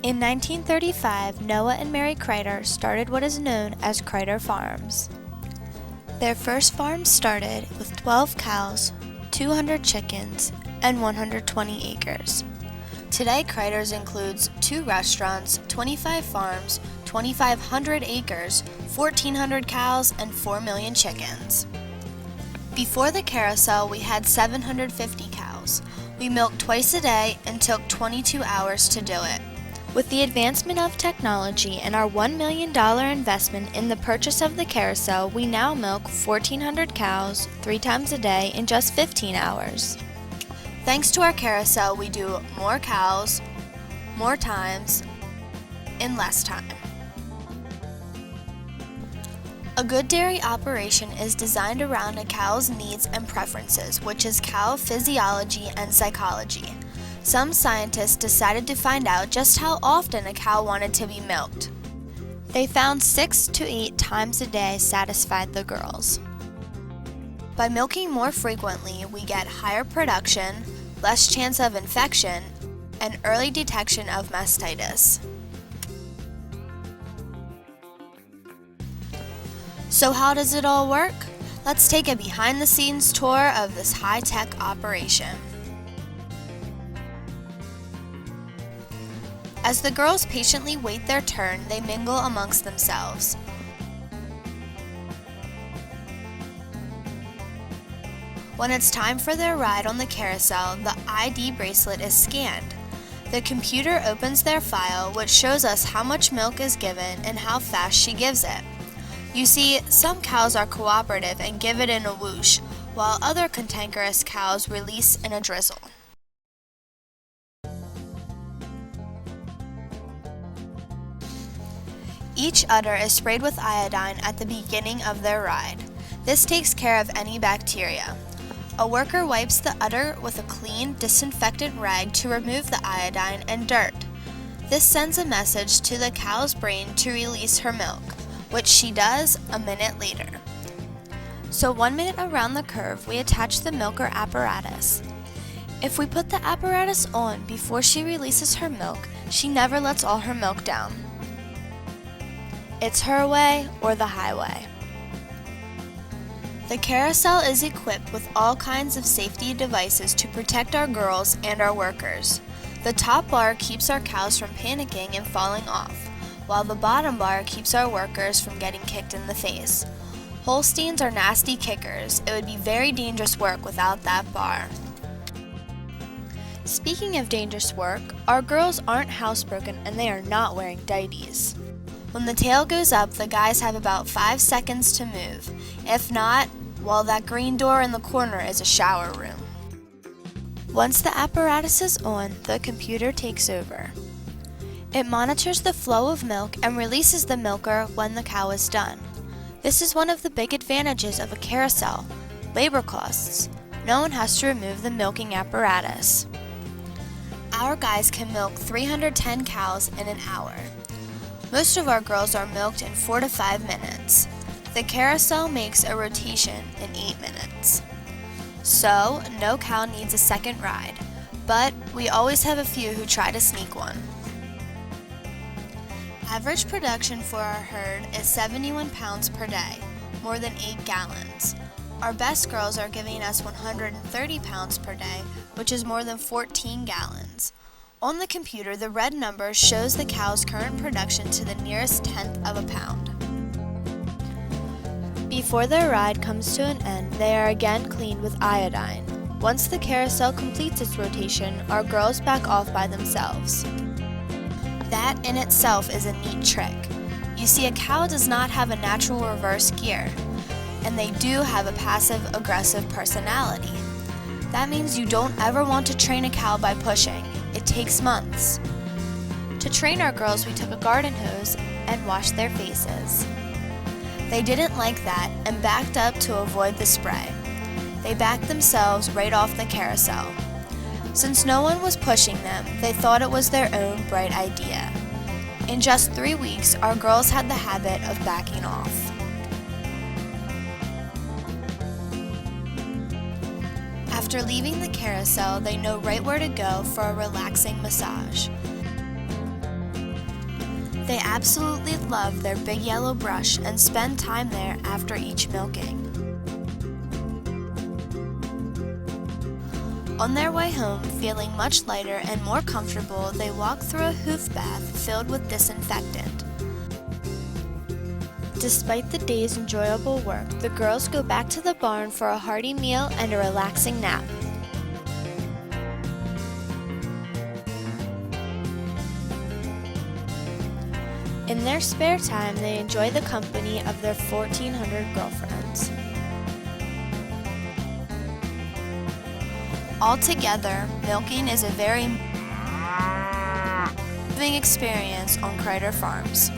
In 1935, Noah and Mary Kreider started what is known as Kreider Farms. Their first farm started with 12 cows, 200 chickens, and 120 acres. Today, Kreider's includes 2 restaurants, 25 farms, 2,500 acres, 1,400 cows, and 4 million chickens. Before the carousel, we had 750 cows. We milked twice a day and took 22 hours to do it. With the advancement of technology and our $1 million investment in the purchase of the carousel, we now milk 1,400 cows 3 times a day in just 15 hours. Thanks to our carousel, we do more cows, more times, in less time. A good dairy operation is designed around a cow's needs and preferences, which is cow physiology and psychology. Some scientists decided to find out just how often a cow wanted to be milked. They found 6 to 8 times a day satisfied the girls. By milking more frequently, we get higher production, less chance of infection, and early detection of mastitis. So how does it all work? Let's take a behind-the-scenes tour of this high-tech operation. As the girls patiently wait their turn, they mingle amongst themselves. When it's time for their ride on the carousel, the ID bracelet is scanned. The computer opens their file, which shows us how much milk is given and how fast she gives it. You see, some cows are cooperative and give it in a whoosh, while other cantankerous cows release in a drizzle. Each udder is sprayed with iodine at the beginning of their ride. This takes care of any bacteria. A worker wipes the udder with a clean, disinfectant rag to remove the iodine and dirt. This sends a message to the cow's brain to release her milk, which she does a minute later. So 1 minute around the curve, we attach the milker apparatus. If we put the apparatus on before she releases her milk, she never lets all her milk down. It's her way or the highway. The carousel is equipped with all kinds of safety devices to protect our girls and our workers. The top bar keeps our cows from panicking and falling off, while the bottom bar keeps our workers from getting kicked in the face. Holsteins are nasty kickers. It would be very dangerous work without that bar. Speaking of dangerous work, our girls aren't housebroken and they are not wearing dighties. When the tail goes up, the guys have about 5 seconds to move. If not, well, that green door in the corner is a shower room. Once the apparatus is on, the computer takes over. It monitors the flow of milk and releases the milker when the cow is done. This is one of the big advantages of a carousel: labor costs. No one has to remove the milking apparatus. Our guys can milk 310 cows in an hour. Most of our girls are milked in 4 to 5 minutes. The carousel makes a rotation in 8 minutes. So, no cow needs a second ride, but we always have a few who try to sneak one. Average production for our herd is 71 pounds per day, more than 8 gallons. Our best girls are giving us 130 pounds per day, which is more than 14 gallons. On the computer, the red number shows the cow's current production to the nearest tenth of a pound. Before their ride comes to an end, they are again cleaned with iodine. Once the carousel completes its rotation, our girls back off by themselves. That in itself is a neat trick. You see, a cow does not have a natural reverse gear, and they do have a passive-aggressive personality. That means you don't ever want to train a cow by pushing. It takes months. To train our girls, we took a garden hose and washed their faces. They didn't like that and backed up to avoid the spray. They backed themselves right off the carousel. Since no one was pushing them, they thought it was their own bright idea. In just 3 weeks, our girls had the habit of backing off. After leaving the carousel, they know right where to go for a relaxing massage. They absolutely love their big yellow brush and spend time there after each milking. On their way home, feeling much lighter and more comfortable, they walk through a hoof bath filled with disinfectant. Despite the day's enjoyable work, the girls go back to the barn for a hearty meal and a relaxing nap. In their spare time, they enjoy the company of their 1,400 girlfriends. Altogether, milking is a very moving experience on Kreider Farms.